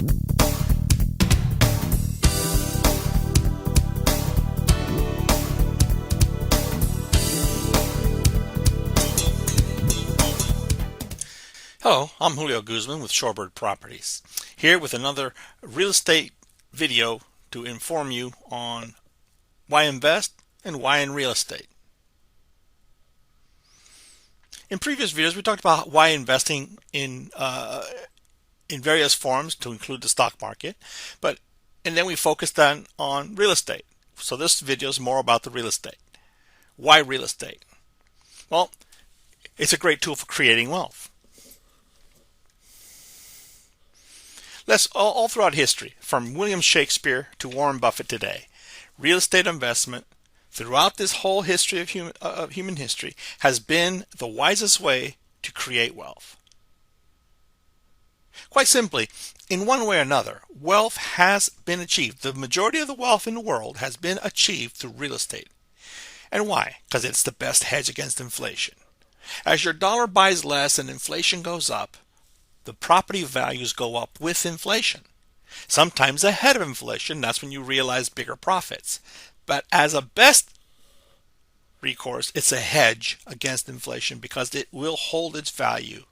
Hello, I'm Julio Guzman with Shorebird Properties, here with another real estate video to inform you on why invest and why in real estate. In previous videos, we talked about why investing in various forms, to include the stock market, and then we focused on real estate. So this video is more about the real estate. Why real estate? Well, it's a great tool for creating wealth. All throughout history, from William Shakespeare to Warren Buffett today, real estate investment throughout this whole history of human history has been the wisest way to create wealth. Quite simply, in one way or another, wealth has been achieved. The majority of the wealth in the world has been achieved through real estate. And why? Because it's the best hedge against inflation. As your dollar buys less and inflation goes up, the property values go up with inflation. Sometimes ahead of inflation, that's when you realize bigger profits. But as a best recourse, it's a hedge against inflation because it will hold its value.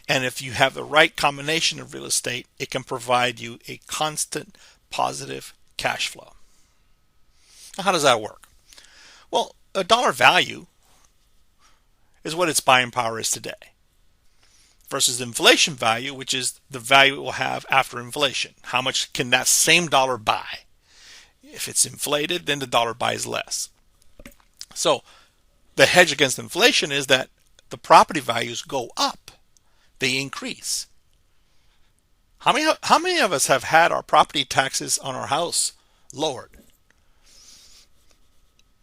And if you have the right combination of real estate, it can provide you a constant positive cash flow. Now, how does that work? Well, a dollar value is what its buying power is today, versus inflation value, which is the value it will have after inflation. How much can that same dollar buy? If it's inflated, then the dollar buys less. So the hedge against inflation is that the property values go up. They increase. How many of us have had our property taxes on our house lowered?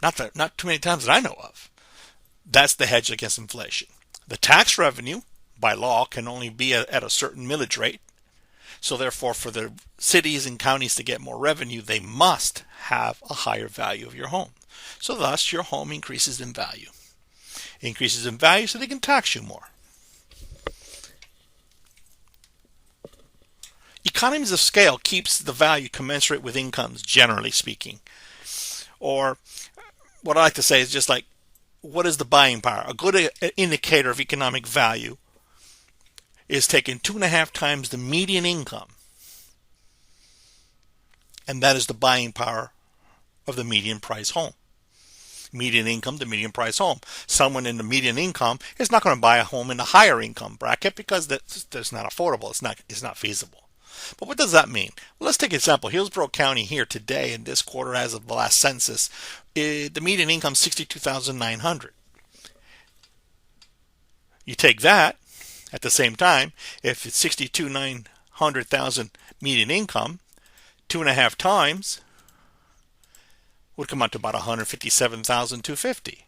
Not too many times that I know of. That's the hedge against inflation. The tax revenue by law can only be at a certain millage rate. So therefore, for the cities and counties to get more revenue, they must have a higher value of your home. So thus, your home increases in value. It increases in value so they can tax you more. Economies of scale keeps the value commensurate with incomes, generally speaking. Or what I like to say is just like, what is the buying power? A good indicator of economic value is taking 2.5 times the median income, and that is the buying power of the median price home. Median income to median price home. Someone in the median income is not going to buy a home in the higher income bracket because that's not affordable. It's not feasible. But what does that mean? Well, let's take an example. Hillsborough County here today in this quarter, as of the last census, the median income is $62,900. You take that. At the same time, if it's $62,900 median income, 2.5 times would come out to about $157,250.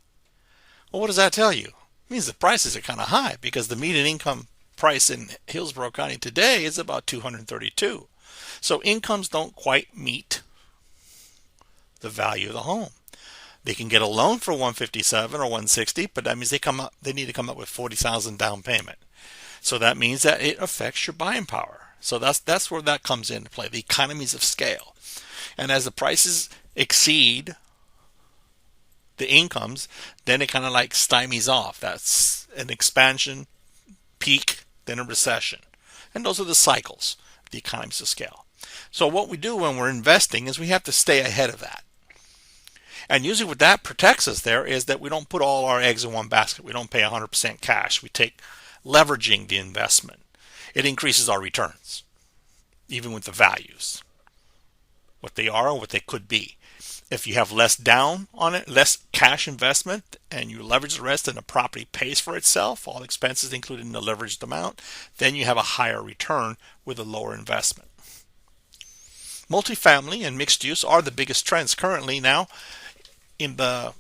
Well, what does that tell you? It means the prices are kind of high because the median income price in Hillsborough County today is about $232. So incomes don't quite meet the value of the home. They can get a loan for $157 or $160, but that means they need to come up with $40,000 down payment. So that means that it affects your buying power. So that's where that comes into play, the economies of scale. And as the prices exceed the incomes, then it kind of like stymies off. That's an expansion, peak, then a recession. And those are the cycles, the economies of scale. So what we do when we're investing is we have to stay ahead of that. And usually what that protects us there is that we don't put all our eggs in one basket. We don't pay 100% cash. We take leveraging the investment. It increases our returns, even with the values, what they are and what they could be. If you have less down on it, less cash investment, and you leverage the rest and the property pays for itself, all expenses included in the leveraged amount, then you have a higher return with a lower investment. Multifamily and mixed use are the biggest trends currently now in the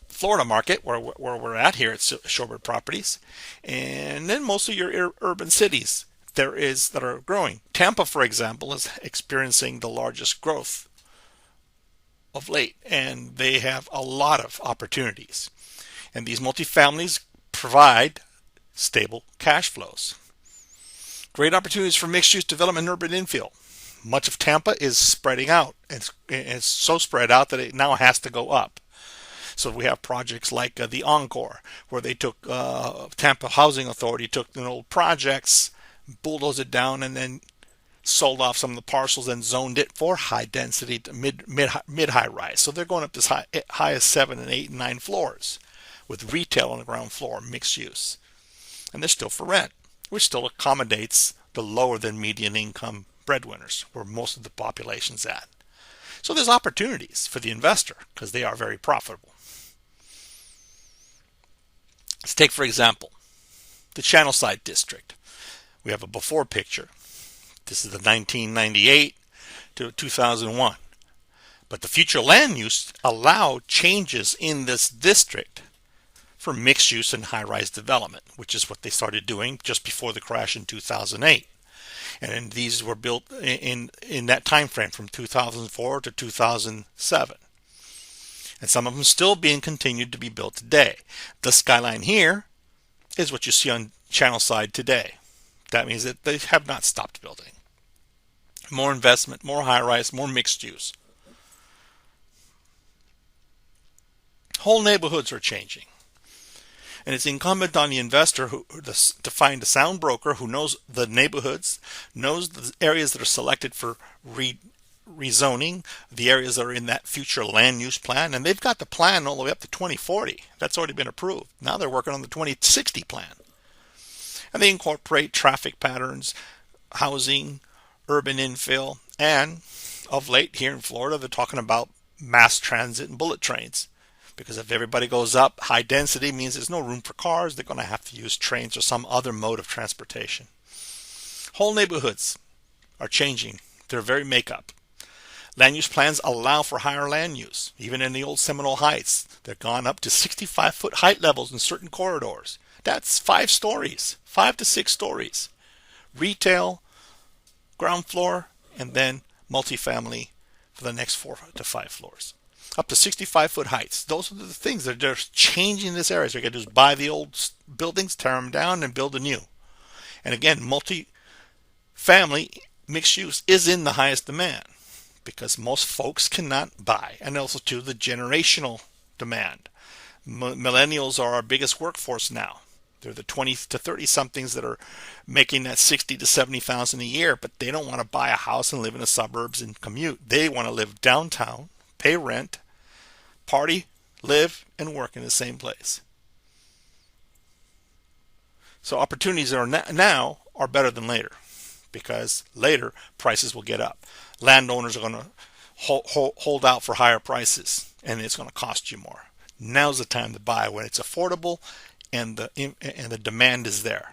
Florida market, where we're at here at Shorebird Properties, and then most of your urban cities that are growing. Tampa, for example, is experiencing the largest growth of late, and they have a lot of opportunities. And these multifamilies provide stable cash flows. Great opportunities for mixed-use development and urban infill. Much of Tampa is spreading out. It's so spread out that it now has to go up. So we have projects like the Encore, where they took Tampa Housing Authority took old projects, bulldozed it down, and then sold off some of the parcels and zoned it for high density to mid high rise. So they're going up as high as 7 and 8 and 9 floors, with retail on the ground floor, mixed use, and they're still for rent, which still accommodates the lower than median income breadwinners, where most of the population's at. So there's opportunities for the investor because they are very profitable. Let's take, for example, the Channelside district. We have a before picture. This is the 1998 to 2001. But the future land use allowed changes in this district for mixed use and high-rise development, which is what they started doing just before the crash in 2008. And these were built in that time frame from 2004 to 2007. And some of them still being continued to be built today. The skyline here is what you see on Channelside today. That means that they have not stopped building. More investment, more high-rise, more mixed use. Whole neighborhoods are changing. And it's incumbent on the investor to find a sound broker who knows the neighborhoods, knows the areas that are selected for rezoning, the areas that are in that future land use plan, and they've got the plan all the way up to 2040. That's already been approved. Now they're working on the 2060 plan. And they incorporate traffic patterns, housing, urban infill, and of late here in Florida, they're talking about mass transit and bullet trains. Because if everybody goes up, high density means there's no room for cars. They're going to have to use trains or some other mode of transportation. Whole neighborhoods are changing their very makeup. Land use plans allow for higher land use. Even in the old Seminole Heights, they've gone up to 65-foot height levels in certain corridors. That's 5 stories, 5 to 6 stories. Retail, ground floor, and then multifamily for the next 4 to 5 floors. Up to 65-foot heights. Those are the things that are changing this area. So you can just buy the old buildings, tear them down, and build a new. And again, multi-family mixed use is in the highest demand because most folks cannot buy. And also, too, the generational demand. Millennials are our biggest workforce now. They're the 20 to 30 somethings that are making that 60 to 70,000 a year, but they don't want to buy a house and live in the suburbs and commute. They want to live downtown, pay rent, party, live, and work in the same place. So opportunities are now are better than later because later prices will get up. Landowners are going to hold out for higher prices and it's going to cost you more. Now's the time to buy when it's affordable and the demand is there.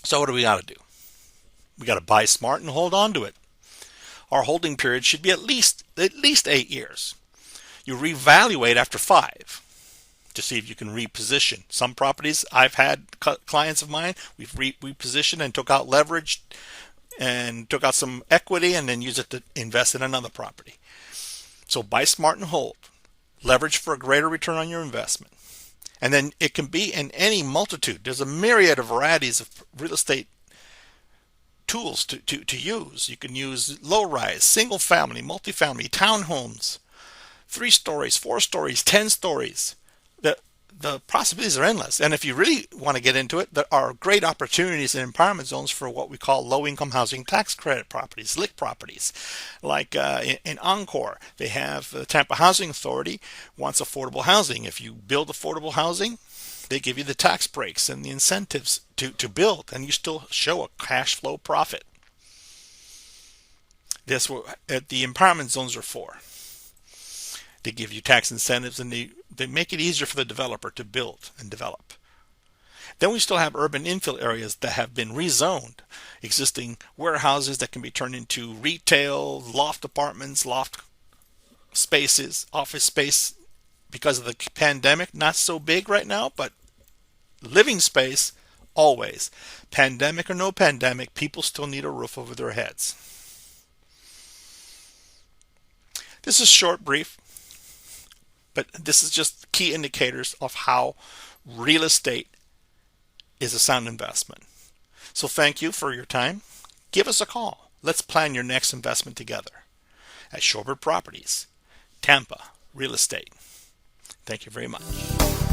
So what do we got to do? We got to buy smart and hold on to it. Our holding period should be at least 8 years. You reevaluate after 5 to see if you can reposition. Some properties, I've had clients of mine, we've repositioned and took out leverage and took out some equity and then use it to invest in another property. So buy smart and hold. Leverage for a greater return on your investment. And then it can be in any multitude. There's a myriad of varieties of real estate tools to use. You can use low-rise, single-family, multifamily, townhomes, 3 stories, 4 stories, 10 stories. The possibilities are endless. And if you really want to get into it, there are great opportunities in empowerment zones for what we call low-income housing tax credit properties, LIC properties. Like in Encore, they have the Tampa Housing Authority wants affordable housing. If you build affordable housing, they give you the tax breaks and the incentives to build, and you still show a cash flow profit. That's what the empowerment zones are for. They give you tax incentives and they make it easier for the developer to build and develop. Then we still have urban infill areas that have been rezoned, existing warehouses that can be turned into retail, loft apartments, loft spaces, office space. Because of the pandemic, not so big right now, but living space, always. Pandemic or no pandemic, people still need a roof over their heads. This is short, brief, but this is just key indicators of how real estate is a sound investment. So thank you for your time. Give us a call. Let's plan your next investment together at Shorebird Properties, Tampa Real Estate. Thank you very much.